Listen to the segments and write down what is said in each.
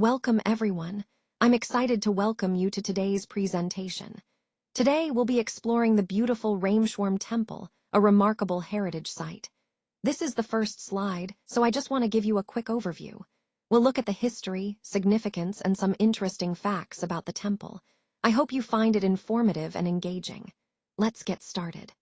Welcome everyone. I'm excited to welcome you to today's presentation. Today we'll be exploring the beautiful Rameshwarm Temple, a remarkable heritage site. This is the first slide, so I just want to give you a quick overview. We'll look at the history, significance, and some interesting facts about the temple. I hope you find it informative and engaging. Let's get started.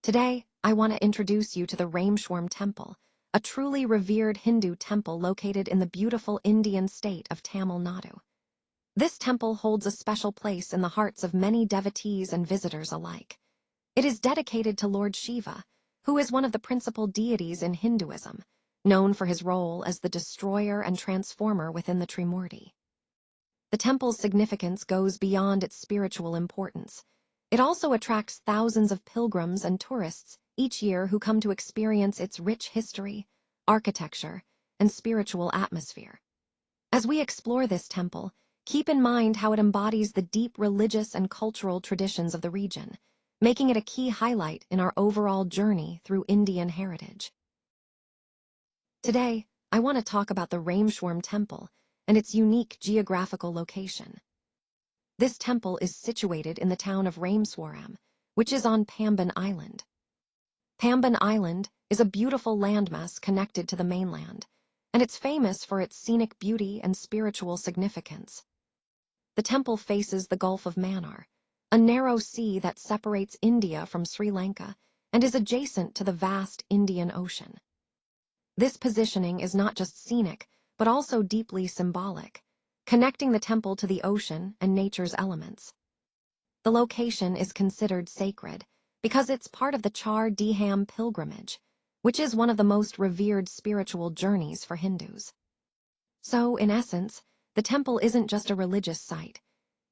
Today, I want to introduce you to the Rameshwarm Temple, a truly revered Hindu temple located in the beautiful Indian state of Tamil Nadu. This temple holds a special place in the hearts of many devotees and visitors alike. It is dedicated to Lord Shiva, who is one of the principal deities in Hinduism, known for his role as the destroyer and transformer within the Trimurti. The temple's significance goes beyond its spiritual importance. It also attracts thousands of pilgrims and tourists each year who come to experience its rich history, architecture, and spiritual atmosphere. As we explore this temple, keep in mind how it embodies the deep religious and cultural traditions of the region, making it a key highlight in our overall journey through Indian heritage. Today, I want to talk about the Rameshwarm Temple and its unique geographical location. This temple is situated in the town of Rameshwarm, which is on Pamban Island. Pamban Island is a beautiful landmass connected to the mainland, and it's famous for its scenic beauty and spiritual significance. The temple faces the Gulf of Mannar, a narrow sea that separates India from Sri Lanka and is adjacent to the vast Indian Ocean. This positioning is not just scenic, but also deeply symbolic, connecting the temple to the ocean and nature's elements. The location is considered sacred because it's part of the Char Dham pilgrimage, which is one of the most revered spiritual journeys for Hindus. So, in essence, the temple isn't just a religious site.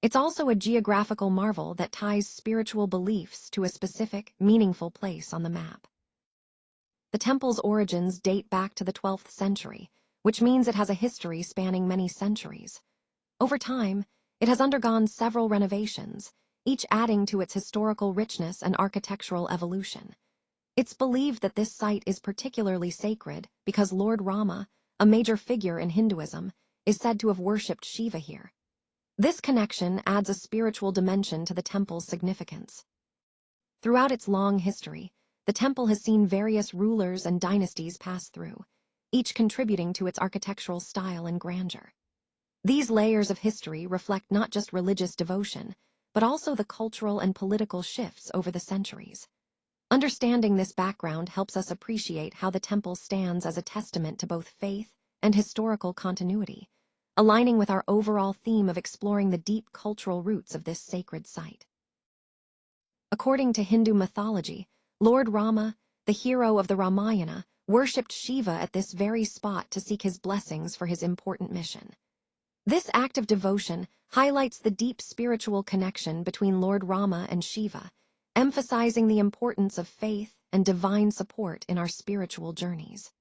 It's also a geographical marvel that ties spiritual beliefs to a specific, meaningful place on the map. The temple's origins date back to the 12th century, which means it has a history spanning many centuries. Over time, it has undergone several renovations, each adding to its historical richness and architectural evolution. It's believed that this site is particularly sacred because Lord Rama, a major figure in Hinduism, is said to have worshipped Shiva here. This connection adds a spiritual dimension to the temple's significance. Throughout its long history, the temple has seen various rulers and dynasties pass through, each contributing to its architectural style and grandeur. These layers of history reflect not just religious devotion, but also the cultural and political shifts over the centuries. Understanding this background helps us appreciate how the temple stands as a testament to both faith and historical continuity, aligning with our overall theme of exploring the deep cultural roots of this sacred site. According to Hindu mythology, Lord Rama, the hero of the Ramayana, worshipped Shiva at this very spot to seek his blessings for his important mission. This act of devotion highlights the deep spiritual connection between Lord Rama and Shiva, emphasizing the importance of faith and divine support in our spiritual journeys.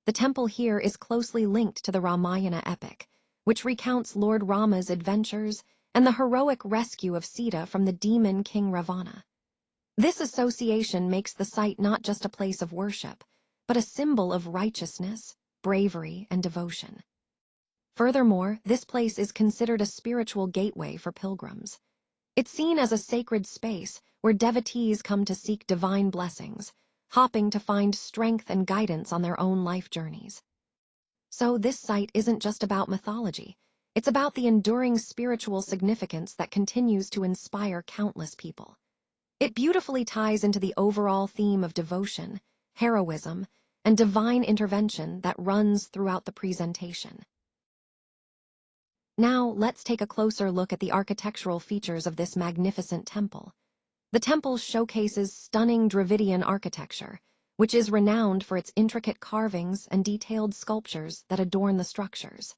The temple here is closely linked to the Ramayana epic, which recounts Lord Rama's adventures and the heroic rescue of Sita from the demon King Ravana. This association makes the site not just a place of worship, but a symbol of righteousness, bravery, and devotion. Furthermore, this place is considered a spiritual gateway for pilgrims. It's seen as a sacred space where devotees come to seek divine blessings, hoping to find strength and guidance on their own life journeys. So this site isn't just about mythology. It's about the enduring spiritual significance that continues to inspire countless people. It beautifully ties into the overall theme of devotion, heroism, and divine intervention that runs throughout the presentation. Now, let's take a closer look at the architectural features of this magnificent temple. The temple showcases stunning Dravidian architecture, which is renowned for its intricate carvings and detailed sculptures that adorn the structures.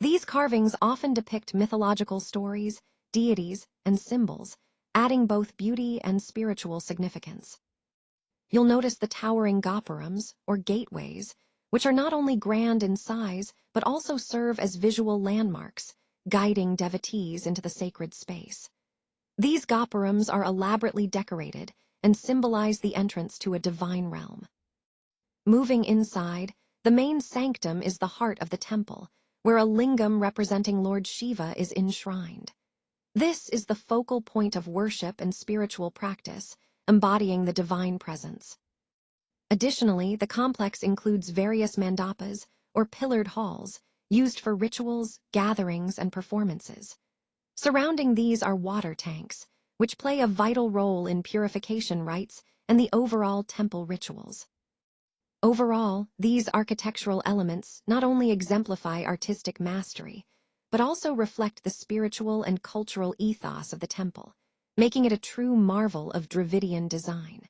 These carvings often depict mythological stories, deities, and symbols, adding both beauty and spiritual significance. You'll notice the towering gopurams, or gateways, which are not only grand in size, but also serve as visual landmarks, guiding devotees into the sacred space. These gopurams are elaborately decorated and symbolize the entrance to a divine realm. Moving inside, the main sanctum is the heart of the temple, where a lingam representing Lord Shiva is enshrined. This is the focal point of worship and spiritual practice, embodying the divine presence. Additionally, the complex includes various mandapas, or pillared halls, used for rituals, gatherings, and performances. Surrounding these are water tanks, which play a vital role in purification rites and the overall temple rituals. Overall, these architectural elements not only exemplify artistic mastery, but also reflect the spiritual and cultural ethos of the temple, making it a true marvel of Dravidian design.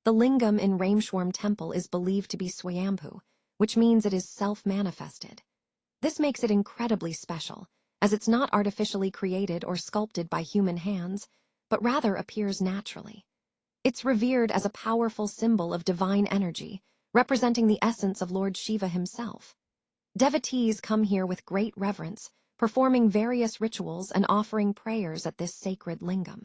The lingam in Rameshwarm Temple is believed to be Swayambhu, which means it is self-manifested. This makes it incredibly special, as it's not artificially created or sculpted by human hands, but rather appears naturally. It's revered as a powerful symbol of divine energy, representing the essence of Lord Shiva himself. Devotees come here with great reverence, performing various rituals and offering prayers at this sacred lingam.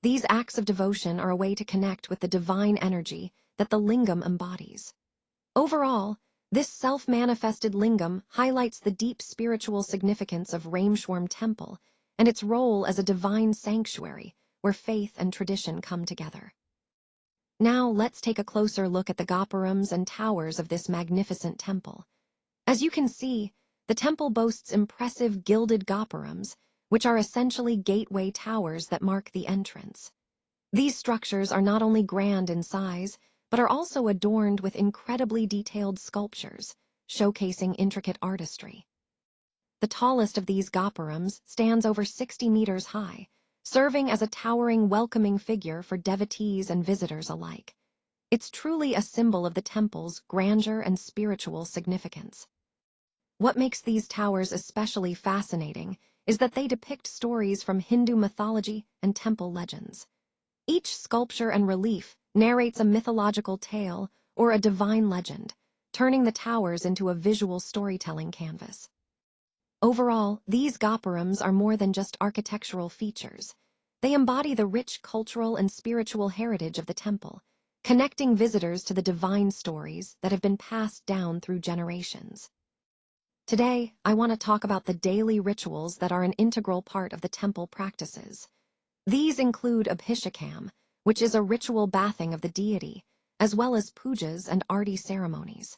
These acts of devotion are a way to connect with the divine energy that the lingam embodies. Overall, this self-manifested lingam highlights the deep spiritual significance of Rameshwarm Temple and its role as a divine sanctuary where faith and tradition come together. Now let's take a closer look at the gopurams and towers of this magnificent temple. As you can see, the temple boasts impressive gilded gopurams, which are essentially gateway towers that mark the entrance. These structures are not only grand in size, but are also adorned with incredibly detailed sculptures, showcasing intricate artistry. The tallest of these gopurams stands over 60 meters high, serving as a towering welcoming figure for devotees and visitors alike. It's truly a symbol of the temple's grandeur and spiritual significance. What makes these towers especially fascinating is that they depict stories from Hindu mythology and temple legends. Each sculpture and relief narrates a mythological tale or a divine legend, turning the towers into a visual storytelling canvas. Overall, these gopurams are more than just architectural features. They embody the rich cultural and spiritual heritage of the temple, connecting visitors to the divine stories that have been passed down through generations. Today, I want to talk about the daily rituals that are an integral part of the temple practices. These include Abhishekam, which is a ritual bathing of the deity, as well as pujas and arti ceremonies.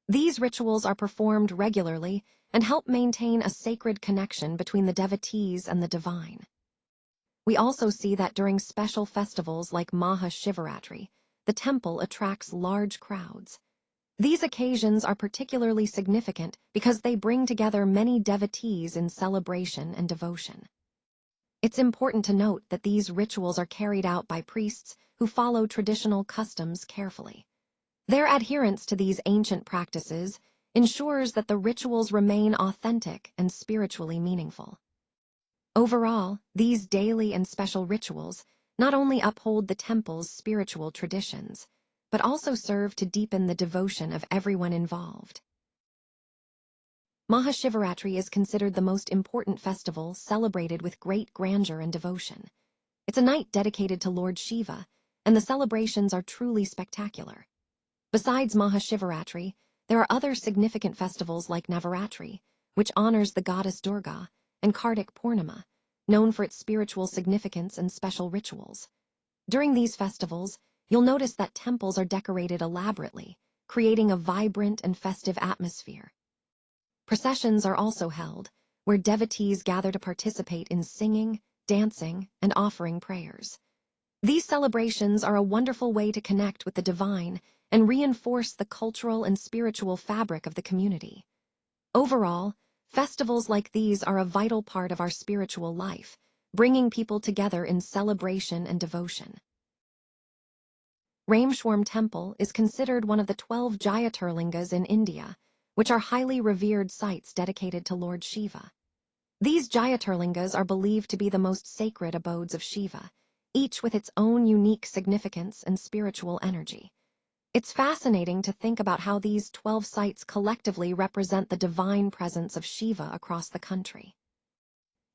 These rituals are performed regularly and help maintain a sacred connection between the devotees and the divine. We also see that during special festivals like Maha Shivaratri, the temple attracts large crowds. These occasions are particularly significant because they bring together many devotees in celebration and devotion. It's important to note that these rituals are carried out by priests who follow traditional customs carefully. Their adherence to these ancient practices ensures that the rituals remain authentic and spiritually meaningful. Overall, these daily and special rituals not only uphold the temple's spiritual traditions, but also serve to deepen the devotion of everyone involved. Mahashivaratri is considered the most important festival celebrated with great grandeur and devotion. It's a night dedicated to Lord Shiva, and the celebrations are truly spectacular. Besides Mahashivaratri, there are other significant festivals like Navaratri, which honors the goddess Durga, and Kartik Purnima, known for its spiritual significance and special rituals. During these festivals, you'll notice that temples are decorated elaborately, creating a vibrant and festive atmosphere. Processions are also held, where devotees gather to participate in singing, dancing, and offering prayers. These celebrations are a wonderful way to connect with the divine and reinforce the cultural and spiritual fabric of the community. Overall, festivals like these are a vital part of our spiritual life, bringing people together in celebration and devotion. Rameshwarm Temple is considered one of the 12 Jyotirlingas in India, which are highly revered sites dedicated to Lord Shiva. These Jyotirlingas are believed to be the most sacred abodes of Shiva, each with its own unique significance and spiritual energy. It's fascinating to think about how these 12 sites collectively represent the divine presence of Shiva across the country.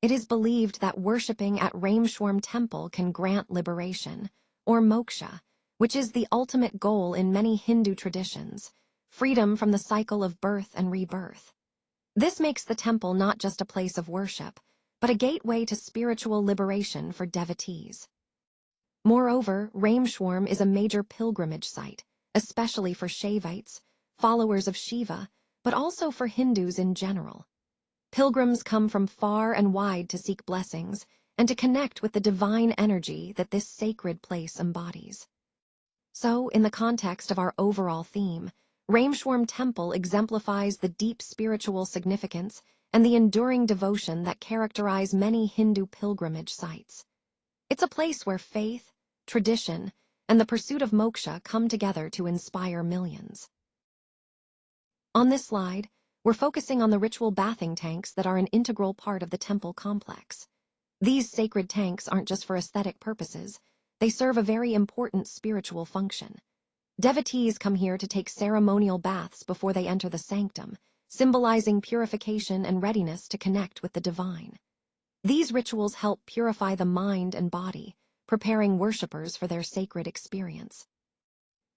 It is believed that worshipping at Rameshwarm Temple can grant liberation, or moksha, which is the ultimate goal in many Hindu traditions, freedom from the cycle of birth and rebirth. This makes the temple not just a place of worship, but a gateway to spiritual liberation for devotees. Moreover, Rameshwarm is a major pilgrimage site, especially for Shaivites, followers of Shiva, but also for Hindus in general. Pilgrims come from far and wide to seek blessings and to connect with the divine energy that this sacred place embodies. So, in the context of our overall theme, Rameshwarm Temple exemplifies the deep spiritual significance and the enduring devotion that characterize many Hindu pilgrimage sites. It's a place where faith, tradition, and the pursuit of moksha come together to inspire millions. On this slide, we're focusing on the ritual bathing tanks that are an integral part of the temple complex. These sacred tanks aren't just for aesthetic purposes, they serve a very important spiritual function. Devotees come here to take ceremonial baths before they enter the sanctum, symbolizing purification and readiness to connect with the divine. These rituals help purify the mind and body, preparing worshippers for their sacred experience.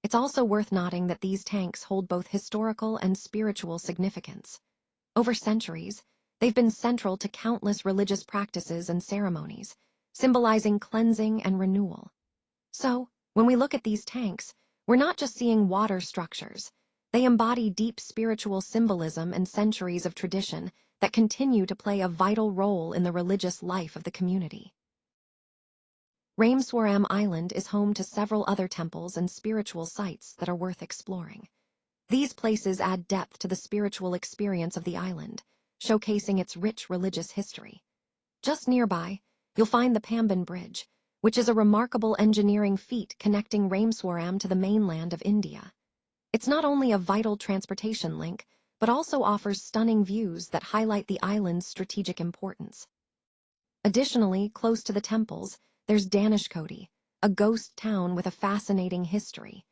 It's also worth noting that these tanks hold both historical and spiritual significance. Over centuries, they've been central to countless religious practices and ceremonies, symbolizing cleansing and renewal. So, when we look at these tanks, we're not just seeing water structures. They embody deep spiritual symbolism and centuries of tradition that continue to play a vital role in the religious life of the community. Rameshwarm Island is home to several other temples and spiritual sites that are worth exploring. These places add depth to the spiritual experience of the island, showcasing its rich religious history. Just nearby, you'll find the Pamban Bridge, which is a remarkable engineering feat connecting Rameshwarm to the mainland of India. It's not only a vital transportation link, but also offers stunning views that highlight the island's strategic importance. Additionally, close to the temples, there's Danishkoti, a ghost town with a fascinating history.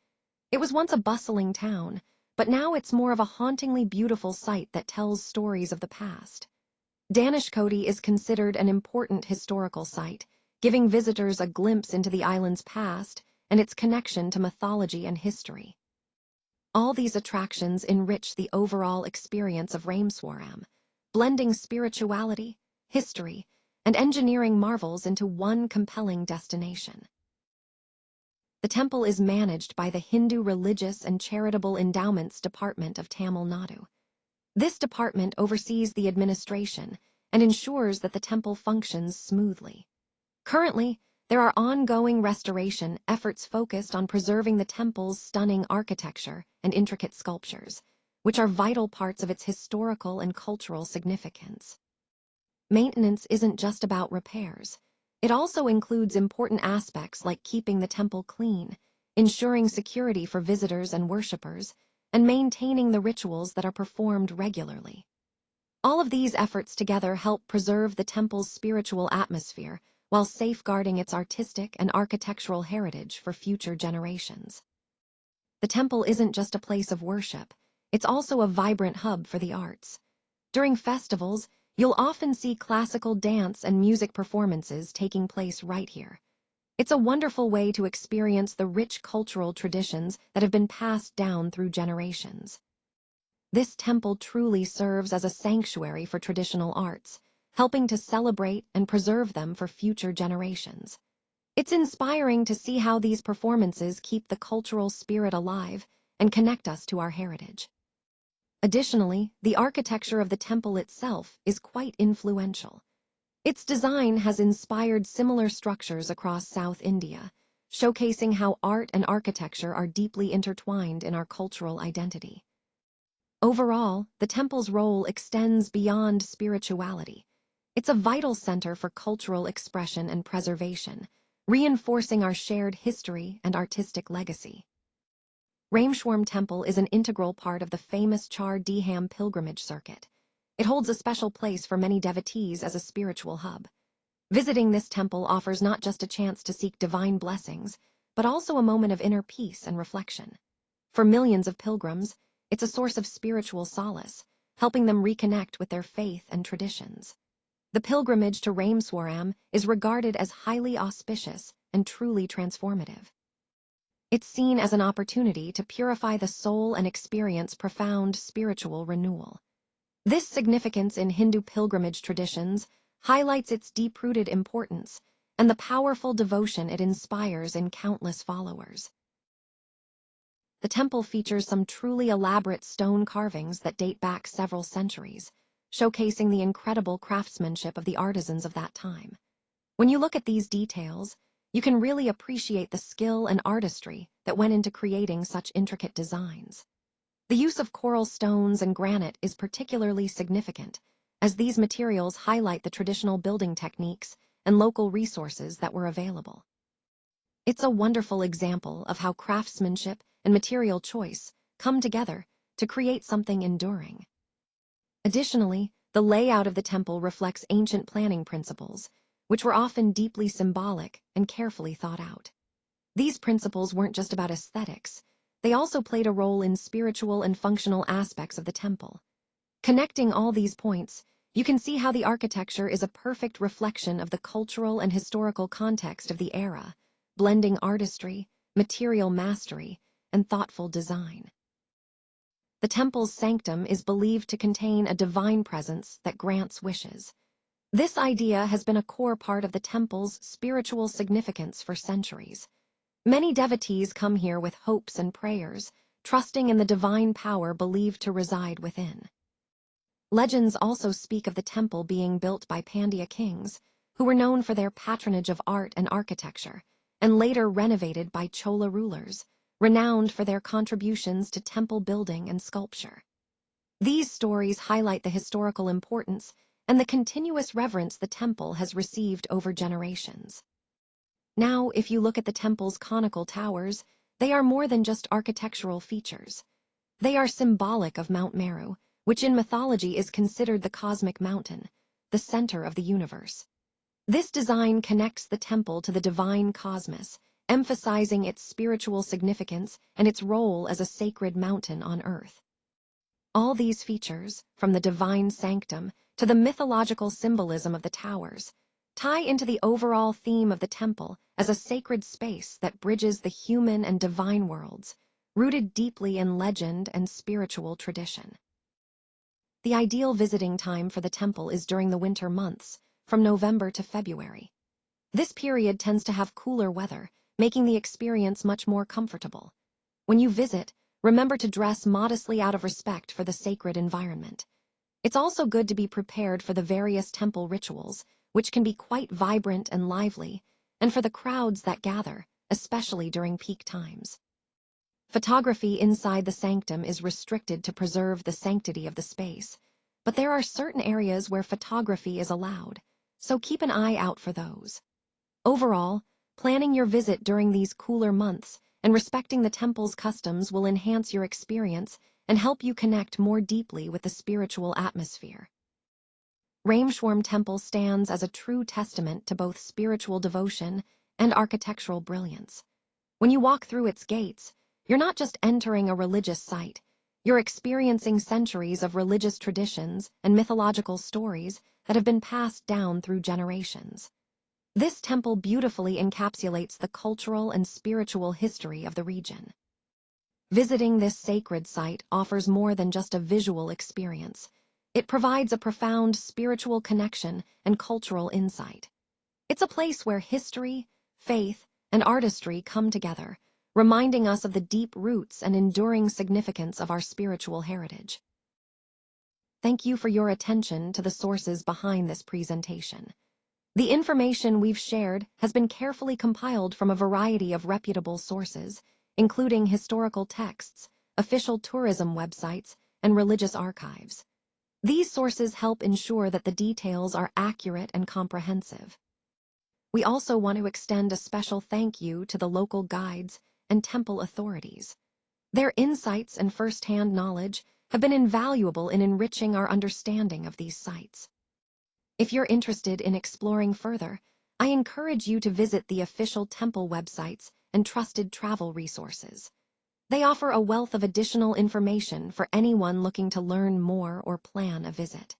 It was once a bustling town, but now it's more of a hauntingly beautiful site that tells stories of the past. Danishkoti is considered an important historical site, giving visitors a glimpse into the island's past and its connection to mythology and history. All these attractions enrich the overall experience of Rameshwarm, blending spirituality, history, and engineering marvels into one compelling destination. The temple is managed by the Hindu Religious and Charitable Endowments Department of Tamil Nadu. This department oversees the administration and ensures that the temple functions smoothly. Currently, there are ongoing restoration efforts focused on preserving the temple's stunning architecture and intricate sculptures, which are vital parts of its historical and cultural significance. Maintenance isn't just about repairs. It also includes important aspects like keeping the temple clean, ensuring security for visitors and worshippers, and maintaining the rituals that are performed regularly. All of these efforts together help preserve the temple's spiritual atmosphere while safeguarding its artistic and architectural heritage for future generations. The temple isn't just a place of worship, it's also a vibrant hub for the arts. During festivals, you'll often see classical dance and music performances taking place right here. It's a wonderful way to experience the rich cultural traditions that have been passed down through generations. This temple truly serves as a sanctuary for traditional arts, helping to celebrate and preserve them for future generations. It's inspiring to see how these performances keep the cultural spirit alive and connect us to our heritage. Additionally, the architecture of the temple itself is quite influential. Its design has inspired similar structures across South India, showcasing how art and architecture are deeply intertwined in our cultural identity. Overall, the temple's role extends beyond spirituality. It's a vital center for cultural expression and preservation, reinforcing our shared history and artistic legacy. Rameshwarm Temple is an integral part of the famous Char Dham pilgrimage circuit. It holds a special place for many devotees as a spiritual hub. Visiting this temple offers not just a chance to seek divine blessings, but also a moment of inner peace and reflection. For millions of pilgrims, it's a source of spiritual solace, helping them reconnect with their faith and traditions. The pilgrimage to Rameshwarm is regarded as highly auspicious and truly transformative. It's seen as an opportunity to purify the soul and experience profound spiritual renewal. This significance in Hindu pilgrimage traditions highlights its deep-rooted importance and the powerful devotion it inspires in countless followers. The temple features some truly elaborate stone carvings that date back several centuries, showcasing the incredible craftsmanship of the artisans of that time. When you look at these details, you can really appreciate the skill and artistry that went into creating such intricate designs. The use of coral stones and granite is particularly significant, as these materials highlight the traditional building techniques and local resources that were available. It's a wonderful example of how craftsmanship and material choice come together to create something enduring. Additionally, the layout of the temple reflects ancient planning principles, which were often deeply symbolic and carefully thought out. These principles weren't just about aesthetics, they also played a role in spiritual and functional aspects of the temple. Connecting all these points, you can see how the architecture is a perfect reflection of the cultural and historical context of the era, blending artistry, material mastery, and thoughtful design. The temple's sanctum is believed to contain a divine presence that grants wishes. This idea has been a core part of the temple's spiritual significance for centuries. Many devotees come here with hopes and prayers, trusting in the divine power believed to reside within. Legends also speak of the temple being built by Pandya kings, who were known for their patronage of art and architecture, and later renovated by Chola rulers, renowned for their contributions to temple building and sculpture. These stories highlight the historical importance and the continuous reverence the temple has received over generations. Now, if you look at the temple's conical towers, they are more than just architectural features. They are symbolic of Mount Meru, which in mythology is considered the cosmic mountain, the center of the universe. This design connects the temple to the divine cosmos, emphasizing its spiritual significance and its role as a sacred mountain on earth. All these features, from the divine sanctum to the mythological symbolism of the towers, tie into the overall theme of the temple as a sacred space that bridges the human and divine worlds, rooted deeply in legend and spiritual tradition. The ideal visiting time for the temple is during the winter months, from November to February. This period tends to have cooler weather, making the experience much more comfortable. When you visit, remember to dress modestly out of respect for the sacred environment. It's also good to be prepared for the various temple rituals, which can be quite vibrant and lively, and for the crowds that gather, especially during peak times. Photography inside the sanctum is restricted to preserve the sanctity of the space, but there are certain areas where photography is allowed, so keep an eye out for those. Overall, planning your visit during these cooler months and respecting the temple's customs will enhance your experience and help you connect more deeply with the spiritual atmosphere. Rameshwarm Temple stands as a true testament to both spiritual devotion and architectural brilliance. When you walk through its gates, you're not just entering a religious site, you're experiencing centuries of religious traditions and mythological stories that have been passed down through generations. This temple beautifully encapsulates the cultural and spiritual history of the region. Visiting this sacred site offers more than just a visual experience. It provides a profound spiritual connection and cultural insight. It's a place where history, faith, and artistry come together, reminding us of the deep roots and enduring significance of our spiritual heritage. Thank you for your attention to the sources behind this presentation. The information we've shared has been carefully compiled from a variety of reputable sources, including historical texts, official tourism websites, and religious archives. These sources help ensure that the details are accurate and comprehensive. We also want to extend a special thank you to the local guides and temple authorities. Their insights and first-hand knowledge have been invaluable in enriching our understanding of these sites. If you're interested in exploring further, I encourage you to visit the official temple websites and trusted travel resources. They offer a wealth of additional information for anyone looking to learn more or plan a visit.